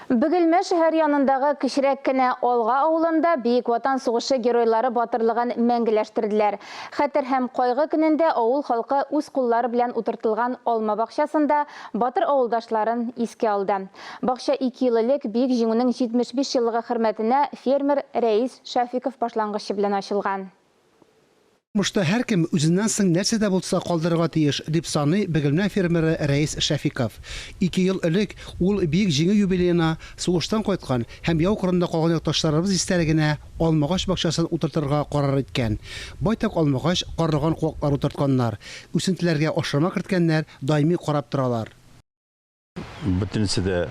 Бөгелмә шәһәр янындагы кечерәк кенә Алга авылында Бөек Ватан сугышы геройлары батырлыгын мәңгеләштерделәр. Хәтер һәм кайгы көнендә авыл халкы үз куллары белән утыртылган алма бакчасында батыр авылдашларын искә алды. Бакча 2 ел элек Бөек җиңүнең 75 еллыгы хөрмәтенә фермер Рәис Шәфиков башлангычы белән ачылган. Мышта һәркем үзеннән соң нәрсә дә булса калдырырга тиеш, дип саный Бөгелмә фермеры Рәис Шәфиков. 2 ел элек ул бөек җиңү юбилеена сугыштан кайткан һәм яу кырында калган якташларыбыз истәлегенә алмагач бакчасын утыртырга карар иткән. Байтак алмагач, карлыган куаклар утыртканнар. Үсентеләргә ашырма керткәннәр даими карап торалар. Бөтенесе дә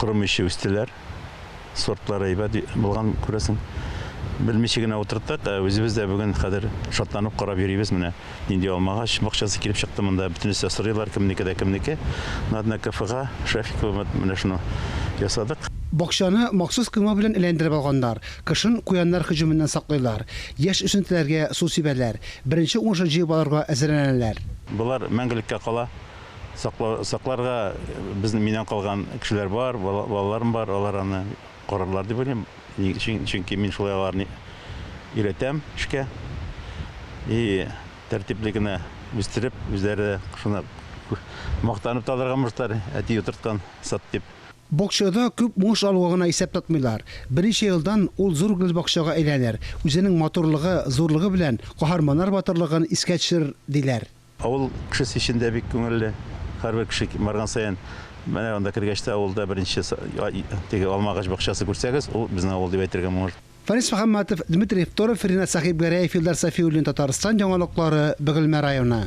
кырмыйча үстеләр. Сортлары әйбәт булган күрәсең. Белмичә генә утырттык, үзебез дә бүген хәзер шатланып карап йөрибез менә. Нинди алмагач бакчасы килеп чыкты монда, бөтенесе сорыйлар кемнеке дә кемнеке. Надна КФГ Шәфиков менә шуны ясадык. Бакчаны махсус койма белән әйләндереп алганнар. Кышын куяннар һөҗүменнән саклыйлар. Яшь үсентеләргә су сибәләр. Беренче уңышын җыеп алырга әзерләнәләр. Булар мәңгелеккә кала. Сакларга безнең миннән калган кешеләр бар, балаларым бар, алар аны карарлар дип уйлыйм. Чөнки мин шулай аларны өйрәтәм эшкә. И тәртипле генә үстереп, үзләре шуны мактанып талырга мыштар, әти утырткан сат дип. Бакчада күп уңыш алуына исәп тотмыйлар. Берничә елдан ул зур гөл бакчага әйләнер. Үзенең матурлыгы, зурлыгы белән каһарманнар батырлыгын искә төшер диләр. Авыл кешесе өчен дә бик күңелле. Һәрбер кеше барган саен менә анда кергәч тә авылда беренче теге алмагач бакчасы күрсәгез, ул безнең авыл дип әйтергә мөмкин. Фарис Мөхәммәтов, Дмитрий Второв, Ринат Сахиб Гәрәев, Илдар Сафиуллин, Татарстан яңалыклары, Бөгелмә районы.